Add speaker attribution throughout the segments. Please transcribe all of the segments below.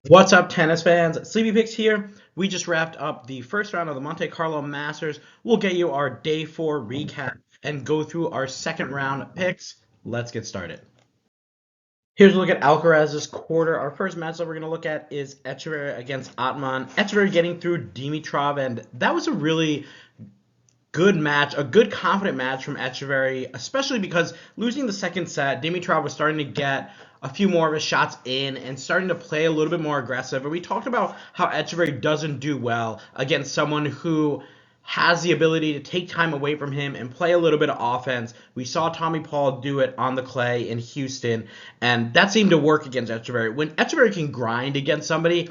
Speaker 1: What's up, tennis fans? Sleepy Picks here. We just wrapped up the first round of the Monte Carlo Masters. We'll get you our day four recap and go through our second round picks. Let's get started. Here's a look at Alcaraz's quarter. Our first match that we're going to look at is Etcheverry against Atmane. Etcheverry getting through Dimitrov, and that was a really good match, a good confident match from Etcheverry, especially because losing the second set, Dimitrov was starting to get a few more of his shots in and starting to play a little bit more aggressive. And we talked about how Etcheverry doesn't do well against someone who has the ability to take time away from him and play a little bit of offense. We saw Tommy Paul do it on the clay in Houston, and that seemed to work against Etcheverry. When Etcheverry can grind against somebody,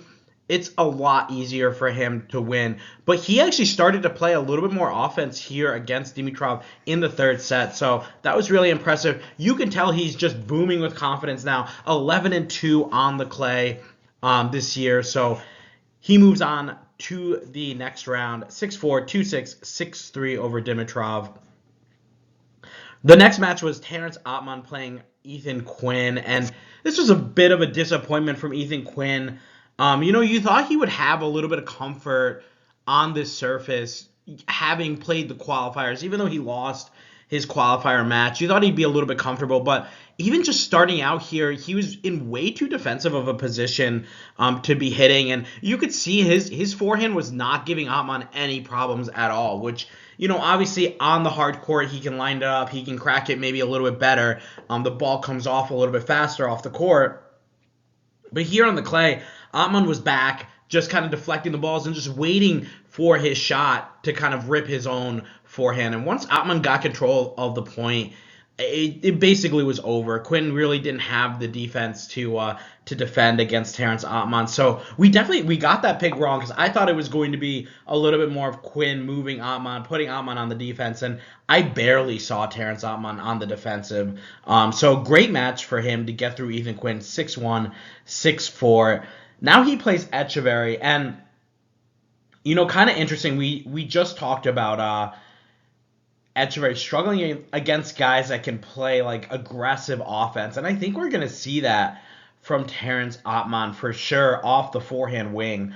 Speaker 1: it's a lot easier for him to win. But he actually started to play a little bit more offense here against Dimitrov in the third set. So that was really impressive. You can tell he's just booming with confidence now. 11-2 on the clay this year. So he moves on to the next round. 6-4, 2-6, 6-3 over Dimitrov. The next match was Terence Atmane playing Ethan Quinn. And this was a bit of a disappointment from Ethan Quinn. You thought he would have a little bit of comfort on this surface, having played the qualifiers, even though he lost his qualifier match. You thought he'd be a little bit comfortable, but even just starting out here, he was in way too defensive of a position to be hitting, and you could see his forehand was not giving Atmane any problems at all, which, obviously on the hard court, he can line it up, he can crack it maybe a little bit better. The ball comes off a little bit faster off the court. But here on the clay, Atmane was back, just kind of deflecting the balls and just waiting for his shot to kind of rip his own forehand. And once Atmane got control of the point, it basically was over. Quinn really didn't have the defense to defend against Terence Atmane. So we got that pick wrong, because I thought it was going to be a little bit more of Quinn moving Atmane, putting Atmane on the defense, and I barely saw Terence Atmane on the defensive. So great match for him to get through Ethan Quinn, 6-1, 6-4. Now he plays Etcheverry, and kind of interesting. We just talked about Etcheverry struggling against guys that can play like aggressive offense, and I think we're gonna see that from Terence Atmane for sure off the forehand wing.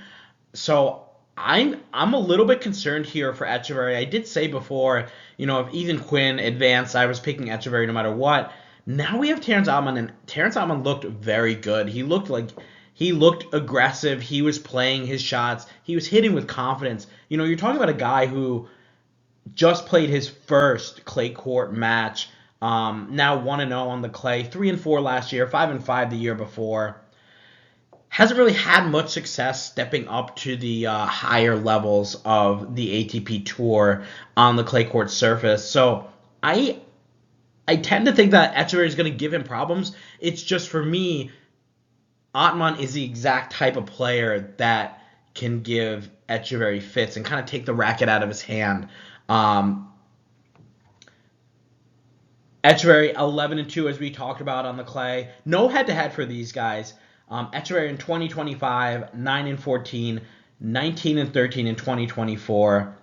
Speaker 1: So I'm a little bit concerned here for Etcheverry. I did say before, if Ethan Quinn advanced, I was picking Etcheverry no matter what. Now we have Terence Atmane, and Terence Atmane looked very good. He looked aggressive. He was playing his shots. He was hitting with confidence. You're talking about a guy who just played his first clay court match. Now 1-0 on the clay, 3-4 last year, 5-5 the year before. Hasn't really had much success stepping up to the higher levels of the ATP Tour on the clay court surface. So I tend to think that Etcheverry is going to give him problems. It's just, for me, Atmane is the exact type of player that can give Etcheverry fits and kind of take the racket out of his hand. Etcheverry 11-2, as we talked about on the clay. No head-to-head for these guys. Etcheverry in 2025, 9-14, 19-13 in 2024.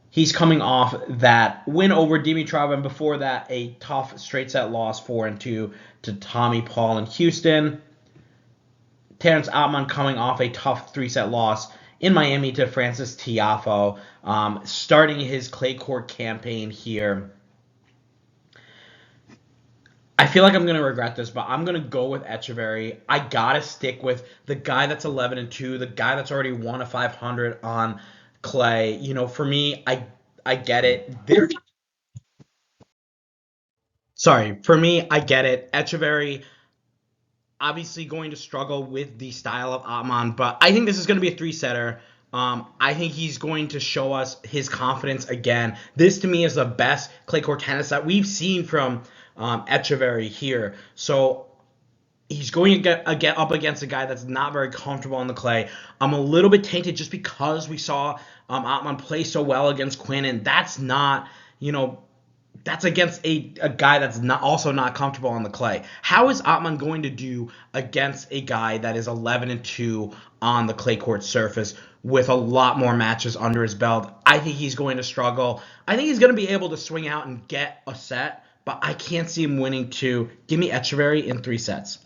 Speaker 1: He's coming off that win over Dimitrov, and before that, a tough straight set loss, 4-2 to Tommy Paul in Houston. Terence Atmane coming off a tough 3-set loss in Miami to Francis Tiafoe, starting his clay court campaign here. I feel like I'm going to regret this, but I'm going to go with Etcheverry. I got to stick with the guy that's 11-2, the guy that's already won a 500 on clay. For me, I get it. For me, I get it. Etcheverry obviously going to struggle with the style of Atmane, but I think this is going to be a 3-setter. I think he's going to show us his confidence again. This, to me, is the best clay court tennis that we've seen from Etcheverry here. So he's going to get up against a guy that's not very comfortable on the clay. I'm a little bit tainted just because we saw Atmane play so well against Quinn, and that's not, that's against a guy that's also not comfortable on the clay. How is Atmane going to do against a guy that is 11-2 on the clay court surface with a lot more matches under his belt? I think he's going to struggle. I think he's going to be able to swing out and get a set, but I can't see him winning two. Give me Etcheverry in 3 sets.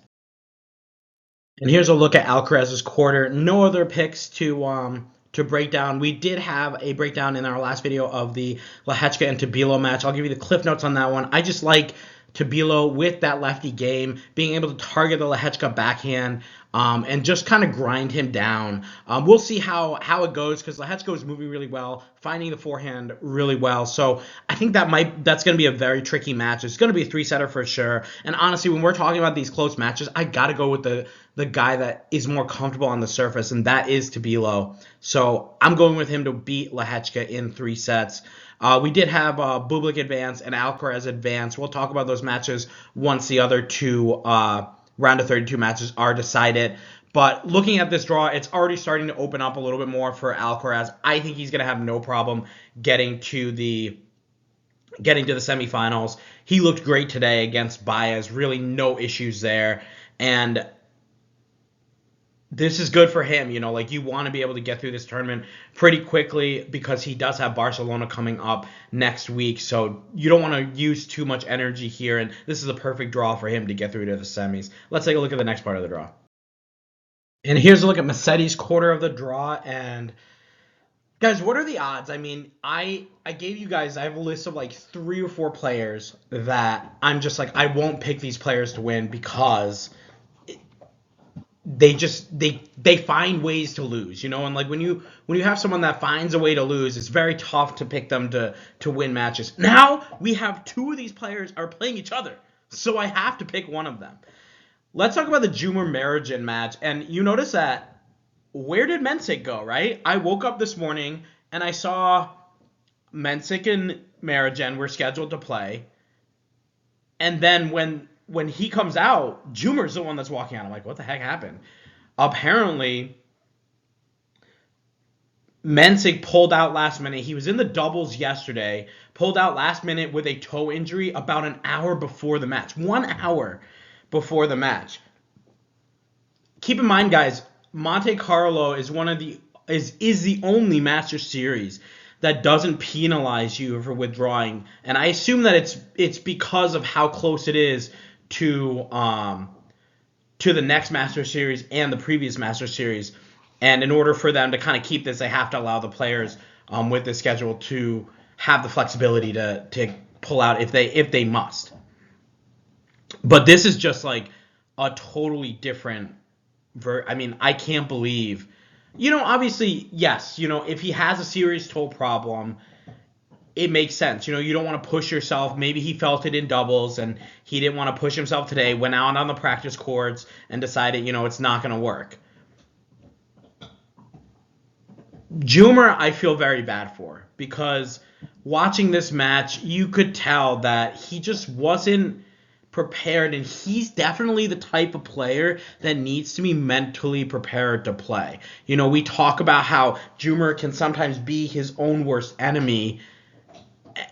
Speaker 1: And here's a look at Alcaraz's quarter. No other picks to break down. We did have a breakdown in our last video of the Lehecka and Tabilo match. I'll give you the cliff notes on that one. I just like Tabilo with that lefty game, being able to target the Lehecka backhand, and just kind of grind him down. We'll see how it goes because Lehecka is moving really well, finding the forehand really well. So I think that's going to be a very tricky match. It's going to be a three-setter for sure. And honestly, when we're talking about these close matches, I got to go with the guy that is more comfortable on the surface, and that is Tabilo. So I'm going with him to beat Lehecka in 3 sets. We did have Bublik advance and Alcaraz advance. We'll talk about those matches once the other two round of 32 matches are decided. But looking at this draw, it's already starting to open up a little bit more for Alcaraz. I think he's going to have no problem getting to the semifinals. He looked great today against Baez. Really no issues there. And this is good for him. Like you want to be able to get through this tournament pretty quickly because he does have Barcelona coming up next week. So you don't want to use too much energy here. And this is a perfect draw for him to get through to the semis. Let's take a look at the next part of the draw. And here's a look at Musetti's quarter of the draw. And guys, what are the odds? I mean, I gave you guys, I have a list of like 3 or 4 players that I'm just like, I won't pick these players to win because they find ways to lose, and like when you have someone that finds a way to lose, it's very tough to pick them to win matches. Now we have 2 of these players are playing each other, so I have to pick one of them. Let's talk about the Jumer Marigin match, and you notice that where did Mensik go, right? I woke up this morning and I saw Mensik and Marigin were scheduled to play, and then when he comes out, Jumer's the one that's walking out. I'm like, what the heck happened? Apparently, Mensik pulled out last minute. He was in the doubles yesterday, pulled out last minute with a toe injury about an hour before the match. 1 hour before the match. Keep in mind, guys, Monte Carlo is the only Master Series that doesn't penalize you for withdrawing, and I assume that it's because of how close it is to the next Master Series and the previous Master Series. And in order for them to kind of keep this, they have to allow the players with the schedule to have the flexibility to pull out if they must. But this is just like a totally different. I mean, I can't believe. Obviously, yes. If he has a serious toe problem, it makes sense. You don't want to push yourself. Maybe he felt it in doubles and he didn't want to push himself today, went out on the practice courts and decided, it's not going to work. Jumer, I feel very bad for because watching this match, you could tell that he just wasn't prepared, and he's definitely the type of player that needs to be mentally prepared to play. We talk about how Jumer can sometimes be his own worst enemy.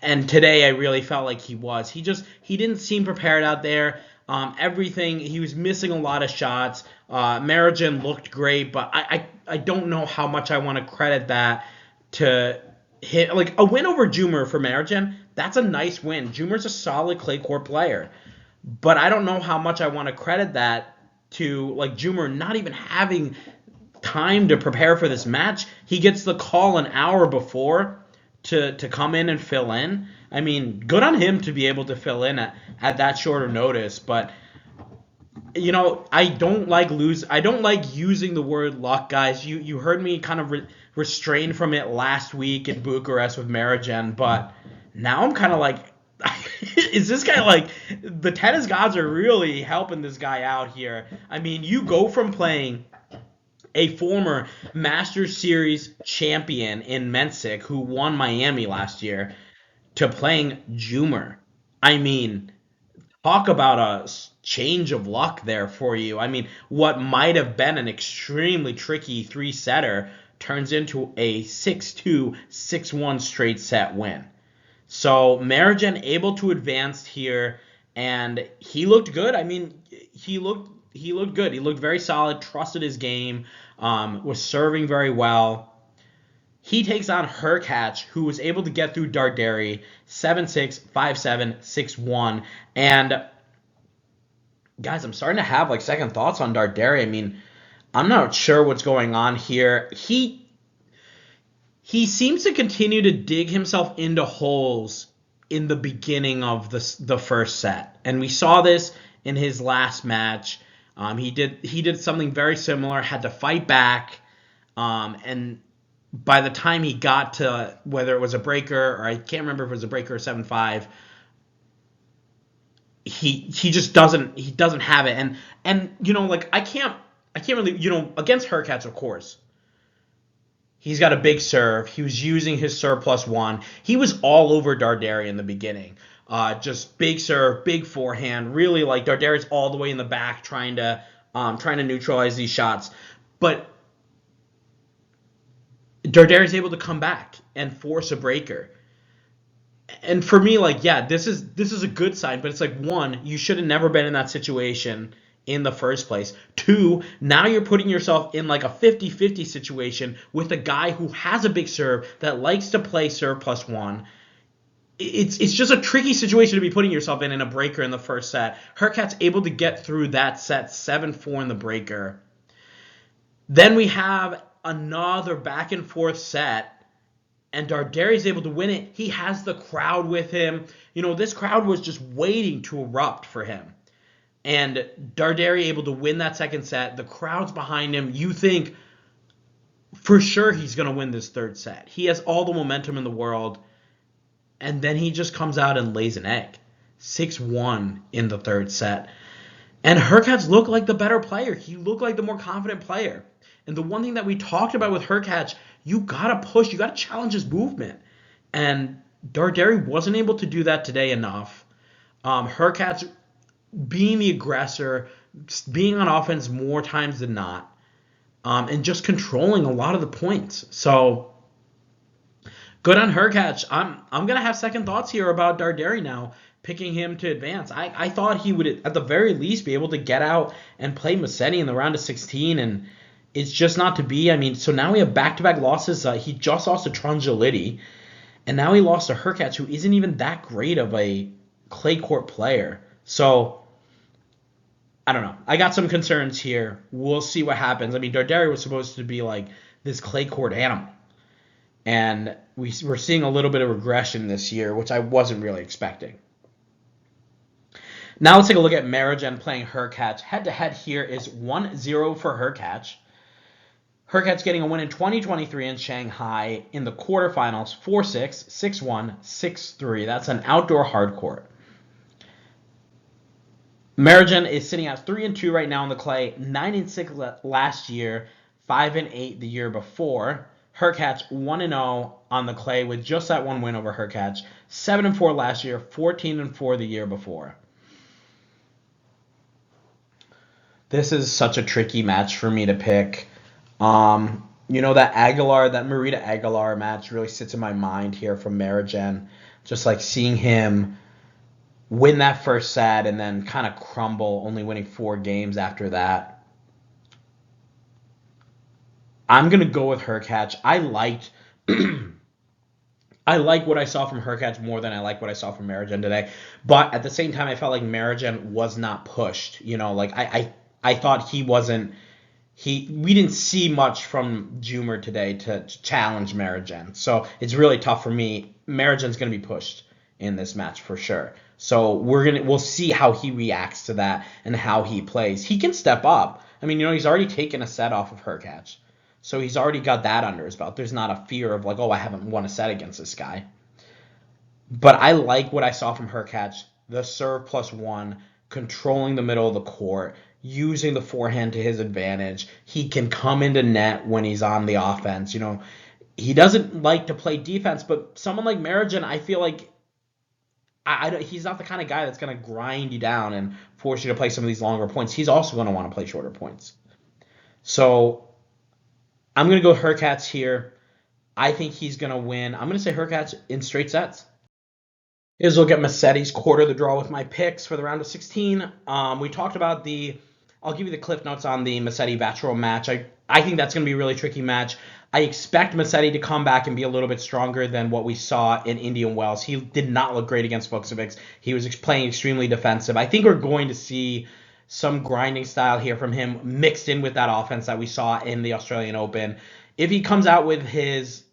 Speaker 1: And today I really felt like he was. He didn't seem prepared out there. He was missing a lot of shots. Marigin looked great, but I don't know how much I want to credit that to hit. Like a win over Jumer for Marigin, that's a nice win. Jumer's a solid clay court player, but I don't know how much I want to credit that to like Jumer not even having time to prepare for this match. He gets the call an hour before to come in and fill in. I mean, good on him to be able to fill in at that shorter notice, but I don't like using the word luck, guys. You heard me kind of restrain from it last week in Bucharest with Marigin, but now I'm kind of like, is this guy like, the tennis gods are really helping this guy out here. I mean, you go from playing a former Masters Series champion in Mensik who won Miami last year to playing Jumer. I mean, talk about a change of luck there for you. I mean, what might have been an extremely tricky 3-setter turns into a 6-2, 6-1 straight set win. So Marigin able to advance here, and he looked good. I mean, he looked good. He looked very solid, trusted his game, was serving very well. He takes on Hurkacz, who was able to get through Darderi 7-6, 5-7, 6-1. And Guys, I'm starting to have like second thoughts on Darderi. I mean, I'm not sure what's going on here. He seems to continue to dig himself into holes in the beginning of the first set, and we saw this in his last match. He did something very similar, had to fight back, and by the time he got to whether it was a breaker or I can't remember if it was a breaker or 7-5, he just doesn't have it, and like I can't really against Hurkacz, of course. He's got a big serve. He was using his serve plus one. He was all over Darderi in the beginning. Just big serve, big forehand. Really, like, Darderi's all the way in the back trying to neutralize these shots. But Darderi's able to come back and force a breaker. And for me, like, yeah, this is a good sign. But it's like, one, you should have never been in that situation in the first place. Two, now you're putting yourself in like a 50-50 situation with a guy who has a big serve that likes to play serve plus one. It's just a tricky situation to be putting yourself in a breaker in the first set. Hurkacz able to get through that set 7-4 in the breaker. Then we have another back and forth set, and Darderi's able to win it. He has the crowd with him. This crowd was just waiting to erupt for him. And Darderi able to win that second set. The crowd's behind him. You think for sure he's going to win this third set. He has all the momentum in the world. And then he just comes out and lays an egg. 6-1 in the third set. And Hurkacz looked like the better player. He looked like the more confident player. And the one thing that we talked about with Hurkacz, you got to push. You got to challenge his movement. And Darderi wasn't able to do that today enough. Hurkacz being the aggressor, being on offense more times than not, and just controlling a lot of the points. So good on Hurkacz. I'm gonna have second thoughts here about Darderi now, picking him to advance. I thought he would at the very least be able to get out and play Musetti in the round of 16, and it's just not to be. I mean, so now we have back-to-back losses. He just lost to Trungelliti, and now he lost to Hurkacz, who isn't even that great of a clay court player. So I don't know. I got some concerns here. We'll see what happens. I mean, Darderi was supposed to be like this clay court animal. And we're seeing a little bit of regression this year, which I wasn't really expecting. Now let's take a look at Maroszan playing Hurkacz. Head-to-head here is 1-0 for Hurkacz. Hurkacz getting a win in 2023 in Shanghai in the quarterfinals, 4-6, 6-1, 6-3. That's an outdoor hard court. Maroszan is sitting at 3-2 right now on the clay, 9-6 last year, 5-8 the year before. Hurkacz 1-0 on the clay with just that one win over Hurkacz, 7-4 last year, 14-4 the year before. This is such a tricky match for me to pick. That Marita Aguilar match really sits in my mind here from Maroszan. Just like seeing him win that first set and then kind of crumble, only winning 4 games after that. I'm going to go with Hurkacz. I liked what I saw from Hurkacz more than I like what I saw from Maroszan today. But at the same time, I felt like Maroszan was not pushed. I thought he wasn't. We didn't see much from Jumer today to challenge Maroszan. So it's really tough for me. Maroszan's going to be pushed in this match for sure. So we'll see how he reacts to that and how he plays. He can step up. I mean, he's already taken a set off of Hurkacz. So he's already got that under his belt. There's not a fear of like, I haven't won a set against this guy. But I like what I saw from Hurkacz. The serve plus one, controlling the middle of the court, using the forehand to his advantage. He can come into net when he's on the offense. He doesn't like to play defense, but someone like Maroszan, I feel like he's not the kind of guy that's going to grind you down and force you to play some of these longer points. He's also going to want to play shorter points. So I'm going to go Hurkacz here. I think he's going to win. I'm going to say Hurkacz in straight sets. Here's a look at Musetti's quarter of the draw with my picks for the round of 16. We talked about I'll give you the cliff notes on the Musetti-Vacherot match. I think that's going to be a really tricky match. I expect Musetti to come back and be a little bit stronger than what we saw in Indian Wells. He did not look great against Vukovic. He was playing extremely defensive. I think we're going to see some grinding style here from him mixed in with that offense that we saw in the Australian Open. If he comes out with his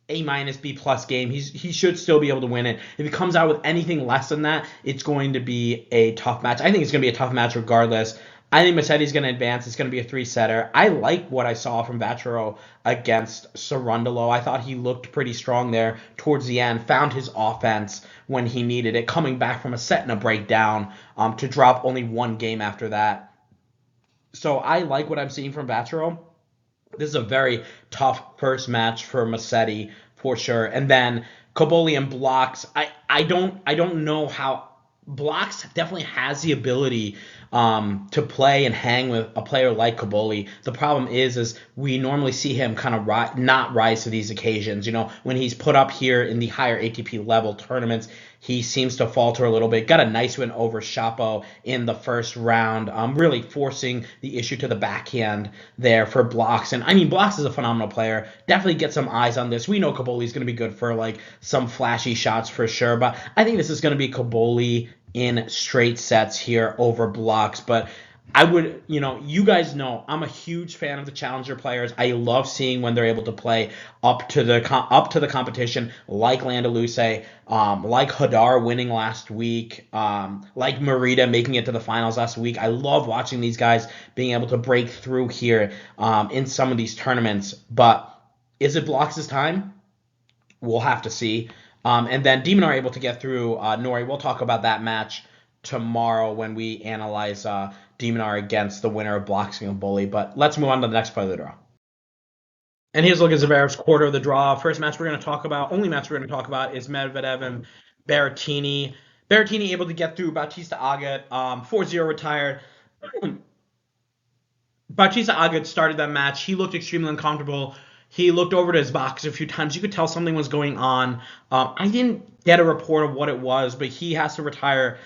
Speaker 1: A-, B+ game, he should still be able to win it. If he comes out with anything less than that, it's going to be a tough match. I think it's going to be a tough match regardless. I think Musetti's going to advance. It's going to be a 3-setter. I like what I saw from Vacherot against Cerundolo. I thought he looked pretty strong there towards the end, found his offense when he needed it, coming back from a set and a breakdown to drop only one game after that. So I like what I'm seeing from Vacherot. This is a very tough first match for Musetti for sure. And then Cobolli and Blockx. I don't know how Blockx definitely has the ability to play and hang with a player like Cobolli. The problem is we normally see him kind of not rise to these occasions. When he's put up here in the higher ATP level tournaments, he seems to falter a little bit. Got a nice win over Chapo in the first round, really forcing the issue to the backhand there for Blockx. And I mean, Blockx is a phenomenal player. Definitely get some eyes on this. We know Cobolli's going to be good for like some flashy shots for sure, but I think this is going to be Cobolli in straight sets here over Blockx. But I would, you guys know I'm a huge fan of the challenger players. I love seeing when they're able to play up to the competition, like Landaluce, like Hadar winning last week, like Merida making it to the finals last week. I love watching these guys being able to break through here in some of these tournaments. But is it Block's time? We'll have to see. And then de Minaur able to get through Norrie. We'll talk about that match tomorrow when we analyze de Minaur against the winner of Blockx and Cobolli. But let's move on to the next part of the draw. And here's a look at Zverev's quarter of the draw. First match we're going to talk about, only match we're going to talk about, is Medvedev and Berrettini. Berrettini able to get through Bautista Agut, 4-0 retired. Bautista Agut started that match. He looked extremely uncomfortable. He looked over to his box a few times. You could tell something was going on. I didn't get a report of what it was, but he has to retire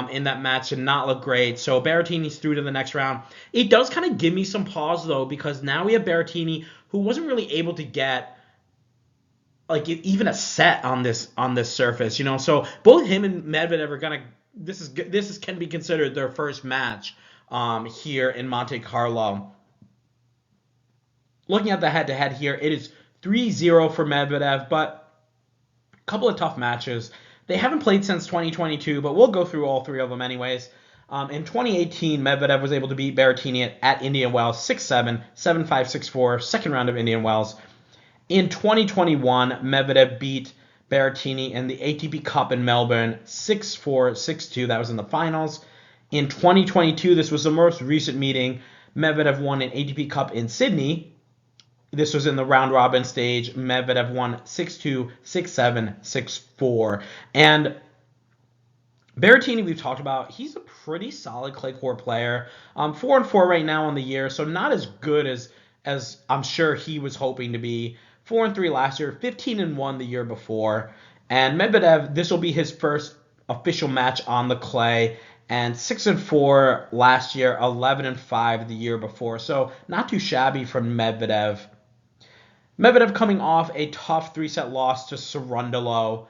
Speaker 1: in that match and not look great. So Berrettini's through to the next round. It does kind of give me some pause, though, because now we have Berrettini, who wasn't really able to get like even a set on this surface, So both him and Medvedev are gonna. This can be considered their first match here in Monte Carlo. Looking at the head-to-head here, it is 3-0 for Medvedev, but a couple of tough matches. They haven't played since 2022, but we'll go through all three of them anyways. In 2018, Medvedev was able to beat Berrettini at Indian Wells 6-7, 7-5, 6-4, second round of Indian Wells. In 2021, Medvedev beat Berrettini in the ATP Cup in Melbourne 6-4, 6-2. That was in the finals. In 2022, this was the most recent meeting. Medvedev won an ATP Cup in Sydney. This was in the round-robin stage. Medvedev won 6-2, 6-7, 6-4. And Berrettini, we've talked about, he's a pretty solid clay court player. 4-4 right now on the year, so not as good as I'm sure he was hoping to be. 4-3 last year, 15-1 the year before. And Medvedev, this will be his first official match on the clay. And 6-4 last year, 11-5 the year before. So not too shabby from Medvedev. Medvedev coming off a tough 3-set loss to Cerundolo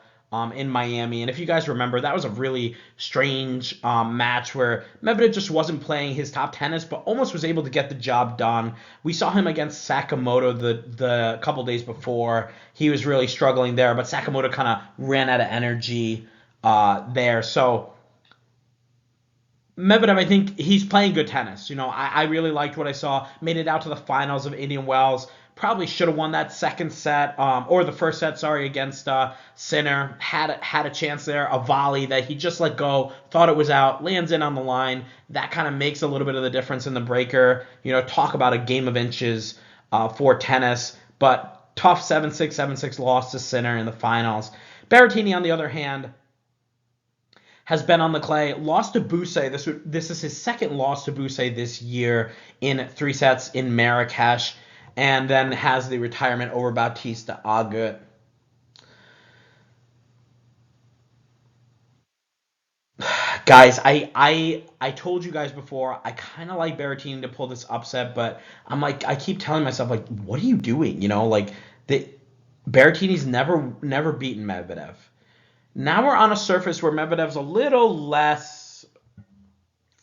Speaker 1: in Miami. And if you guys remember, that was a really strange match where Medvedev just wasn't playing his top tennis, but almost was able to get the job done. We saw him against Sakamoto the couple days before. He was really struggling there, but Sakamoto kind of ran out of energy there. So Medvedev, I think he's playing good tennis. I really liked what I saw. Made it out to the finals of Indian Wells. Probably should have won that second set, or the first set, sorry, against Sinner. Had a chance there, a volley that he just let go, thought it was out, lands in on the line. That kind of makes a little bit of the difference in the breaker. Talk about a game of inches for tennis, but tough 7-6, 7-6 loss to Sinner in the finals. Berrettini, on the other hand, has been on the clay, lost to Bousset. This is his second loss to Bousset this year in 3 sets in Marrakesh, and then has the retirement over Bautista Agut. Guys, I told you guys before, I kind of like Berrettini to pull this upset, but I keep telling myself, what are you doing? Berrettini's never beaten Medvedev. Now we're on a surface where Medvedev's a little less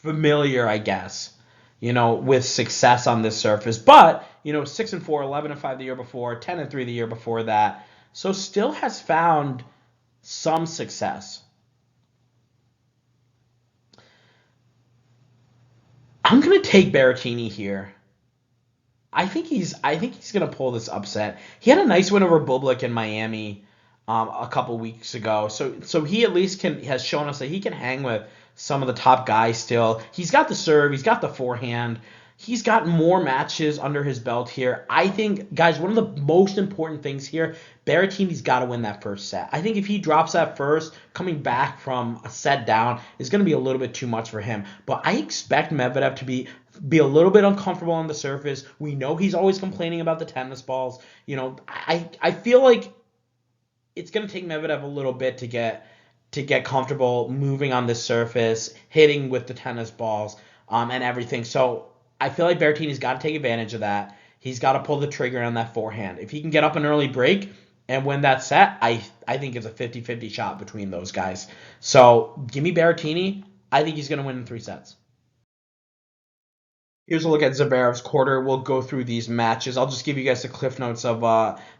Speaker 1: familiar, I guess, with success on this surface. But, 6-4, 11-5 the year before, 10-3 the year before that. So still has found some success. I'm gonna take Berrettini here. I think he's gonna pull this upset. He had a nice win over Bublik in Miami a couple weeks ago. So he at least has shown us that he can hang with some of the top guys still. He's got the serve, he's got the forehand. He's got more matches under his belt here. I think, guys, one of the most important things here, Berrettini's got to win that first set. I think if he drops that first, coming back from a set down is going to be a little bit too much for him. But I expect Medvedev to be a little bit uncomfortable on the surface. We know he's always complaining about the tennis balls. I feel like it's going to take Medvedev a little bit to get comfortable moving on this surface, hitting with the tennis balls, and everything. So I feel like Berrettini's got to take advantage of that. He's got to pull the trigger on that forehand. If he can get up an early break and win that set, I think it's a 50-50 shot between those guys. So give me Berrettini. I think he's going to win in 3 sets. Here's a look at Zverev's quarter. We'll go through these matches. I'll just give you guys the cliff notes of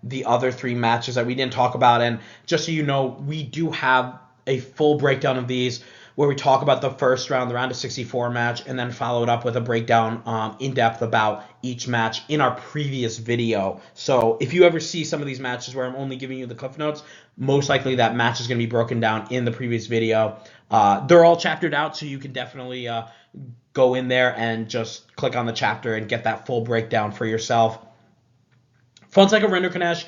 Speaker 1: the other 3 matches that we didn't talk about. And just so you know, we do have a full breakdown of these where we talk about the first round, the round of 64 match, and then follow it up with a breakdown in depth about each match in our previous video. So if you ever see some of these matches where I'm only giving you the cliff notes, most likely that match is going to be broken down in the previous video. They're all chaptered out, so you can definitely go in there and just click on the chapter and get that full breakdown for yourself. Fonseca, Rinderknech.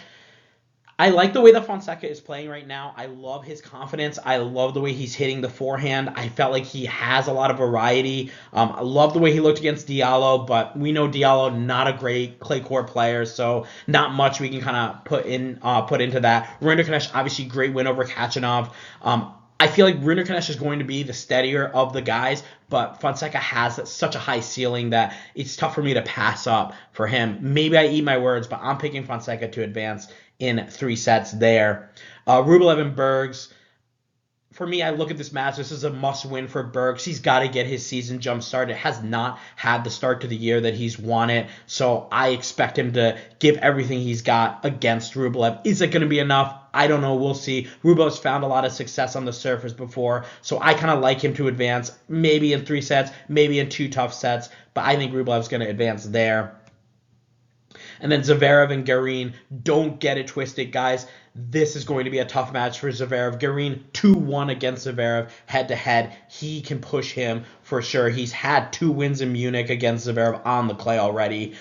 Speaker 1: I like the way that Fonseca is playing right now. I love his confidence. I love the way he's hitting the forehand. I felt like he has a lot of variety. I love the way he looked against Diallo, but we know Diallo not a great clay court player, so not much we can kind of put into that. Rinderknech, obviously great win over Khachanov. I feel like Rinderknech is going to be the steadier of the guys, but Fonseca has such a high ceiling that it's tough for me to pass up for him. Maybe I eat my words, but I'm picking Fonseca to advance in 3 sets there. Rublev and Bergs. For me, I look at this match. This is a must-win for Bergs. He's got to get his season jump-started. Has not had the start to the year that he's wanted, so I expect him to give everything he's got against Rublev. Is it going to be enough? I don't know. We'll see. Rublev's found a lot of success on the surface before, so I kind of like him to advance, maybe in 3 sets, maybe in 2 tough sets, but I think Rublev's going to advance there. And then Zverev and Garin, don't get it twisted, guys. This is going to be a tough match for Zverev. Garin 2-1 against Zverev head-to-head. He can push him for sure. He's had 2 wins in Munich against Zverev on the clay already.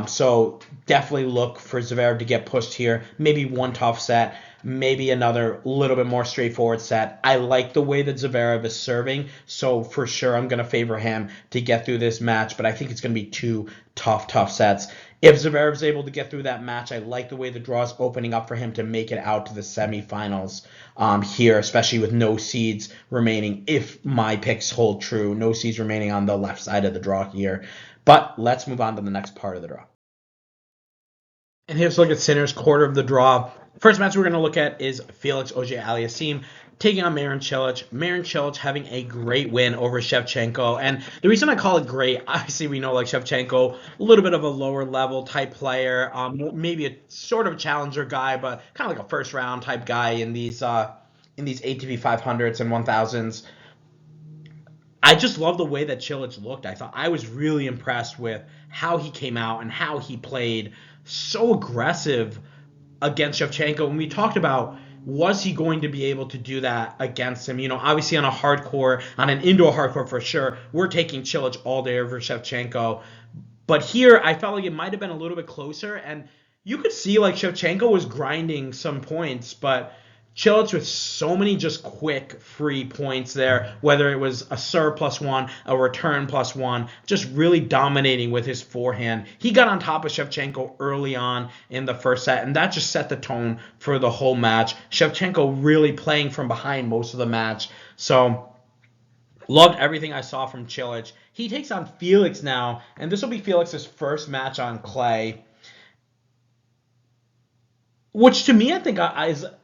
Speaker 1: So definitely look for Zverev to get pushed here. Maybe 1 tough set. Maybe another little bit more straightforward set. I like the way that Zverev is serving, so for sure I'm going to favor him to get through this match, but I think it's going to be 2 tough sets. If Zverev's able to get through that match, I like the way the draw is opening up for him to make it out to the semifinals here, especially with no seeds remaining. If my picks hold true, no seeds remaining on the left side of the draw here. But let's move on to the next part of the draw. And here's a look at Sinner's quarter of the draw. First match we're going to look at is Felix Auger-Aliassime taking on Marin Cilic. Marin Cilic having a great win over Shevchenko. And the reason I call it great, obviously we know like Shevchenko, a little bit of a lower level type player, maybe a sort of challenger guy, but kind of like a first round type guy in these ATP 500s and 1000s. I just love the way that Cilic looked. I was really impressed with how he came out and how he played so aggressive against Shevchenko. When we talked about was he going to be able to do that against him, obviously on an indoor hardcore for sure, we're taking Cilic all day over Shevchenko. But here I felt like it might have been a little bit closer, and you could see like Shevchenko was grinding some points, but Cilic with so many just quick free points there, whether it was a serve +1, a return +1, just really dominating with his forehand. He got on top of Shevchenko early on in the first set, and that just set the tone for the whole match. Shevchenko really playing from behind most of the match. So loved everything I saw from Cilic. He takes on Felix now, and this will be Felix's first match on clay, which to me I think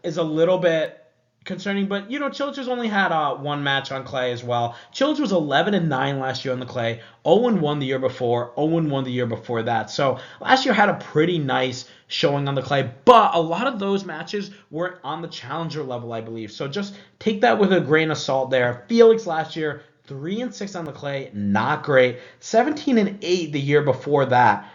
Speaker 1: is a little bit concerning, but Cilic has only had one match on clay as well. Cilic was 11-9 last year on the clay, 0-1 the year before, 0-1 the year before that. So last year had a pretty nice showing on the clay, but a lot of those matches were on the challenger level, I believe. So just take that with a grain of salt there. Felix last year 3-6 on the clay, not great. 17-8 the year before that.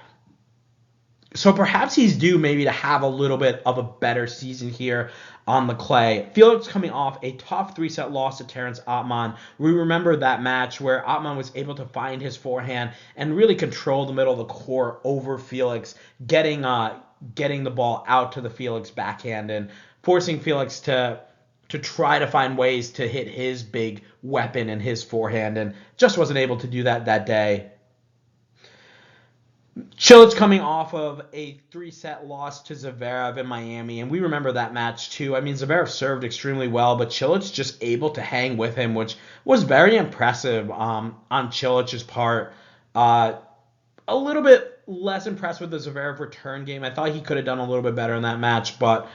Speaker 1: So perhaps he's due maybe to have a little bit of a better season here on the clay. Felix coming off a tough 3-set loss to Terence Atmane. We remember that match where Atmane was able to find his forehand and really control the middle of the court over Felix, getting the ball out to the Felix backhand and forcing Felix to try to find ways to hit his big weapon and his forehand, and just wasn't able to do that day. Cilic coming off of a 3-set loss to Zverev in Miami, and we remember that match too. I mean, Zverev served extremely well, but Cilic just able to hang with him, which was very impressive on Cilic's part. A little bit less impressed with the Zverev return game. I thought he could have done a little bit better in that match, but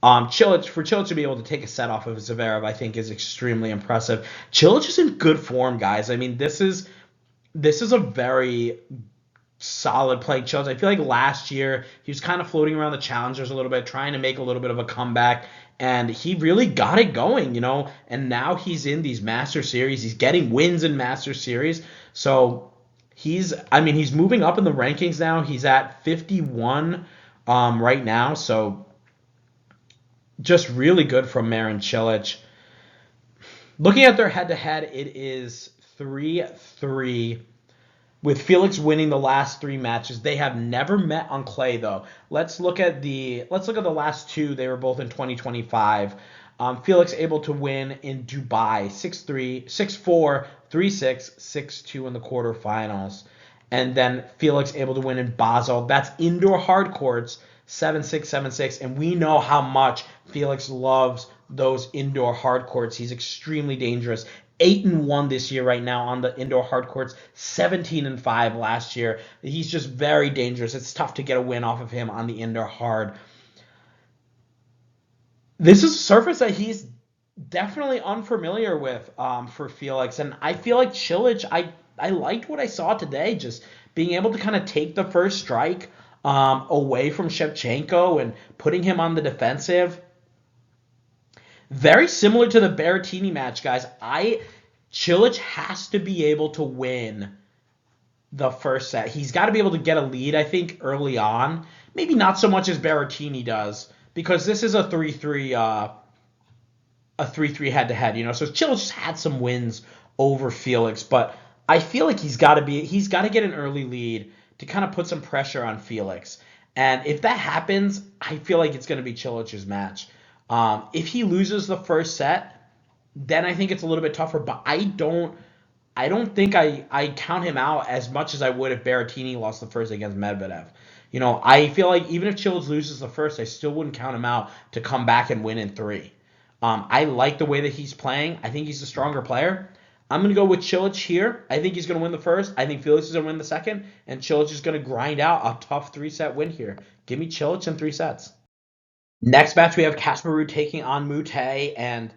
Speaker 1: Cilic to be able to take a set off of Zverev, I think, is extremely impressive. Cilic is in good form, guys. I mean, this is a very solid play Cilic. I feel like last year he was kind of floating around the challengers a little bit, trying to make a little bit of a comeback, and he really got it going, and now he's in these Master Series. He's getting wins in Master Series. So he's moving up in the rankings now. He's at 51 right now. So just really good from Marin Cilic. Looking at their head-to-head, it is 3-3. With Felix winning the last 3 matches. They have never met on clay, though. Let's look at the last 2. They were both in 2025. Felix able to win in Dubai 6-3, 6-4, 3-6, 6-2 in the quarterfinals. And then Felix able to win in Basel. That's indoor hard courts, 7-6, 7-6. And we know how much Felix loves those indoor hard courts. He's extremely dangerous. 8-1 this year right now on the indoor hard courts, 17-5 last year. He's just very dangerous. It's tough to get a win off of him on the indoor hard. This is a surface that he's definitely unfamiliar with for Felix, and I feel like Cilic, I liked what I saw today, just being able to kind of take the first strike away from Shevchenko and putting him on the defensive. Very similar to the Berrettini match, guys. Cilic has to be able to win the first set. He's got to be able to get a lead, I think, early on. Maybe not so much as Berrettini does, because this is a 3-3 head-to-head, So Cilic just had some wins over Felix, but I feel like he's got to get an early lead to kind of put some pressure on Felix. And if that happens, I feel like it's going to be Cilic's match. If he loses the first set, then I think it's a little bit tougher. But I don't think I count him out as much as I would if Berrettini lost the first against Medvedev. I feel like even if Cilic loses the first, I still wouldn't count him out to come back and win in 3. I like the way that he's playing. I think he's a stronger player. I'm going to go with Cilic here. I think he's going to win the first. I think Felix is going to win the second. And Cilic is going to grind out a tough 3-set win here. Give me Cilic in 3 sets. Next match, we have Casper Ruud taking on Moutet, and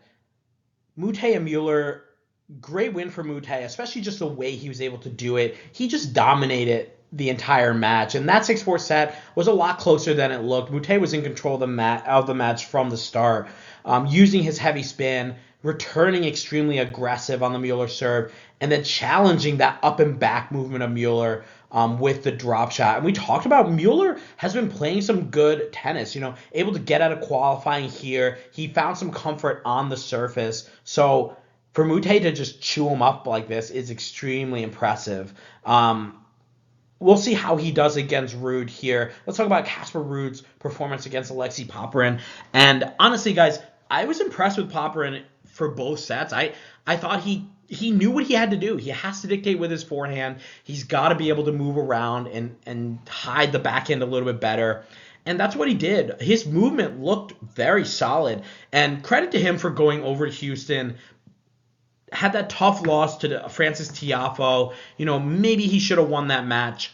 Speaker 1: Moutet and Mueller, great win for Moutet, especially just the way he was able to do it. He just dominated the entire match, and that 6-4 set was a lot closer than it looked. Moutet was in control of the match from the start, using his heavy spin, returning extremely aggressive on the Mueller serve, and then challenging that up and back movement of Mueller with the drop shot. And we talked about Mueller has been playing some good tennis, able to get out of qualifying here. He found some comfort on the surface. So for Moutet to just chew him up like this is extremely impressive. We'll see how he does against Ruud here. Let's talk about Casper Ruud's performance against Alexei Popyrin. And honestly, guys, I was impressed with Popyrin for both sets. I thought he knew what he had to do. He has to dictate with his forehand. He's got to be able to move around and hide the backhand a little bit better. And that's what he did. His movement looked very solid. And credit to him for going over to Houston. Had that tough loss to Francis Tiafoe. Maybe he should have won that match.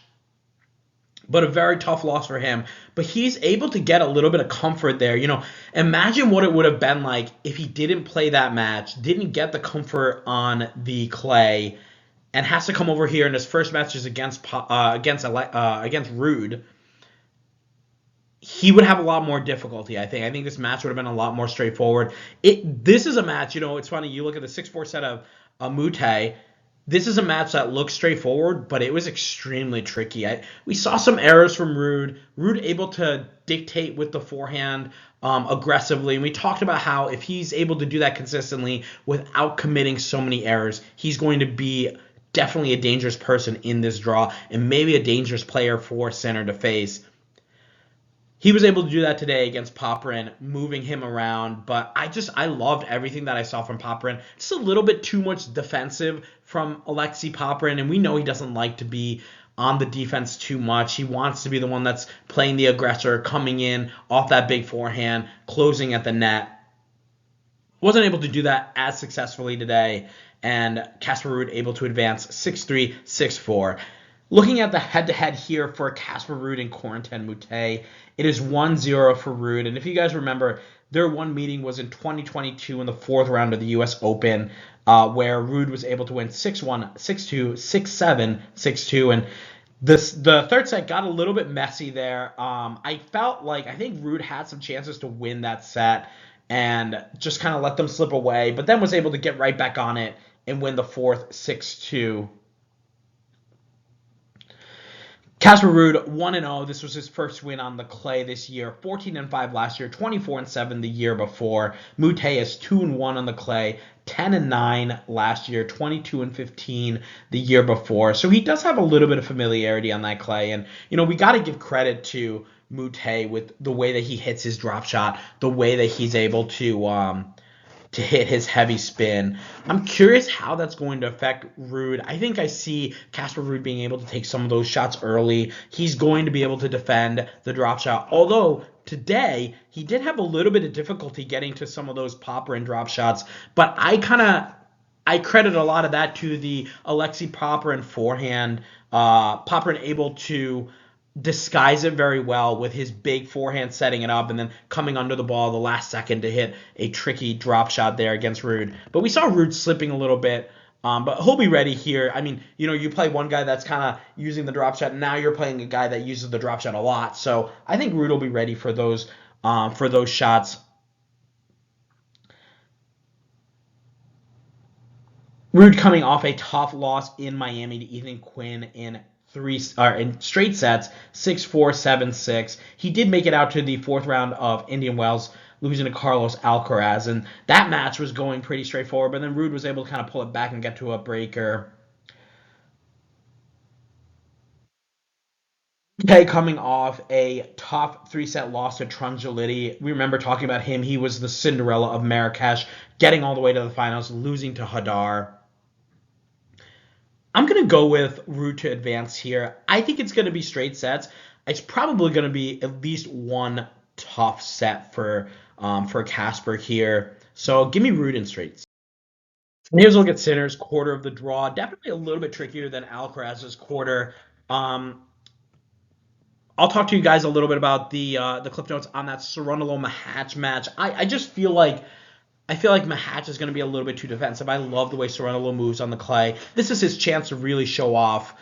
Speaker 1: but a very tough loss for him. But he's able to get a little bit of comfort there. Imagine what it would have been like if he didn't play that match, didn't get the comfort on the clay, and has to come over here in his first match is against Ruud. He would have a lot more difficulty, I think. I think this match would have been a lot more straightforward. This is a match, it's funny, you look at the 6-4 set of Moutet. This is a match that looks straightforward, but it was extremely tricky. We saw some errors from Ruud. Ruud able to dictate with the forehand aggressively. And we talked about how if he's able to do that consistently without committing so many errors, he's going to be definitely a dangerous person in this draw and maybe a dangerous player for Sinner to face. He was able to do that today against Popyrin, moving him around. But I loved everything that I saw from Popyrin. Just a little bit too much defensive from Alexei Popyrin, and we know he doesn't like to be on the defense too much. He wants to be the one that's playing the aggressor, coming in off that big forehand, closing at the net. Wasn't able to do that as successfully today, and Casper Ruud able to advance 6-3, 6-4. Looking at the head-to-head here for Casper Ruud and Corentin Moutet, it is 1-0 for Ruud. And if you guys remember, their one meeting was in 2022 in the fourth round of the U.S. Open, where Ruud was able to win 6-1, 6-2, 6-7, 6-2. And the third set got a little bit messy there. I think Ruud had some chances to win that set and just kind of let them slip away, but then was able to get right back on it and win the fourth 6-2. Casper Ruud 1-0. This was his first win on the clay this year. 14-5 last year. 24-7 the year before. Moutet is 2-1 on the clay. 10-9 last year. 22-15 the year before. So he does have a little bit of familiarity on that clay. And we got to give credit to Moutet with the way that he hits his drop shot, the way that he's able to hit his heavy spin. I'm curious how that's going to affect Ruud. I think I see Casper Ruud being able to take some of those shots early. He's going to be able to defend the drop shot. Although today he did have a little bit of difficulty getting to some of those Popyrin drop shots, but I credit a lot of that to the Alexei Popyrin forehand. Popyrin able to disguise it very well with his big forehand setting it up and then coming under the ball the last second to hit a tricky drop shot there against Ruud. But we saw Ruud slipping a little bit, but he'll be ready here. I mean, you play one guy that's kind of using the drop shot, and now you're playing a guy that uses the drop shot a lot. So I think Ruud will be ready for those shots. Ruud coming off a tough loss in Miami to Ethan Quinn in straight sets, 6-4, 7-6. He did make it out to the fourth round of Indian Wells, losing to Carlos Alcaraz, and that match was going pretty straightforward, but then Ruud was able to kind of pull it back and get to a breaker. Okay, coming off a tough three-set loss to Trungelliti. We remember talking about him. He was the Cinderella of Marrakesh, getting all the way to the finals, losing to Hadar. I'm going to go with Ruud to advance here. I think it's going to be straight sets. It's probably going to be at least one tough set for Casper here. So give me Ruud in straights. And here's a look at Sinner's quarter of the draw. Definitely a little bit trickier than Alcaraz's quarter. I'll talk to you guys a little bit about the clip notes on that Cerundolo Machac match. I just feel like Machac is going to be a little bit too defensive. I love the way Cerundolo moves on the clay. This is his chance to really show off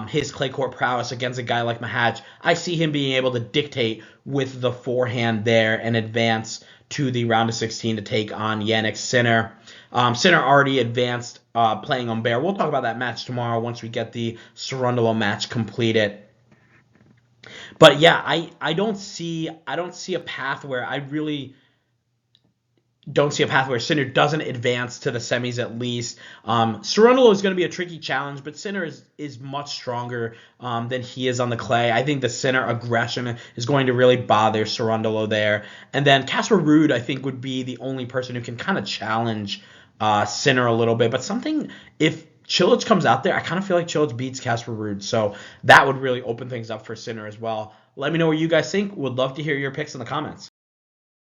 Speaker 1: his clay court prowess against a guy like Machac. I see him being able to dictate with the forehand there and advance to the round of 16 to take on Jannik Sinner. Sinner already advanced playing on Bear. We'll talk about that match tomorrow once we get the Cerundolo match completed. But yeah, I don't see a path where Sinner doesn't advance to the semis at least. Cerundolo is going to be a tricky challenge, but Sinner is much stronger than he is on the clay. I think the Sinner aggression is going to really bother Cerundolo there. And then Casper Ruud, I think, would be the only person who can kind of challenge Sinner a little bit. But if Cilic comes out there, I kind of feel like Cilic beats Casper Ruud. So that would really open things up for Sinner as well. Let me know what you guys think. Would love to hear your picks in the comments.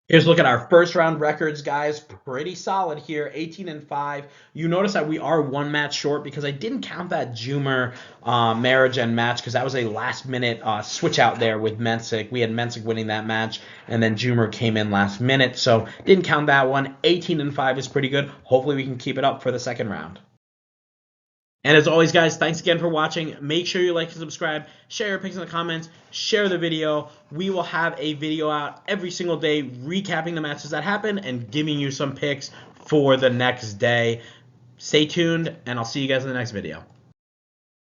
Speaker 1: Here's a look at our first round records, guys. Pretty solid here, 18-5. You notice that we are one match short because I didn't count that Jumer Marijan match because that was a last minute switch out there with Mensik. We had Mensik winning that match, and then Jumer came in last minute, so didn't count that one. 18-5 is pretty good. Hopefully we can keep it up for the second round. And as always, guys, thanks again for watching. Make sure you like and subscribe. Share your picks in the comments. Share the video. We will have a video out every single day recapping the matches that happen and giving you some picks for the next day. Stay tuned, and I'll see you guys in the next video.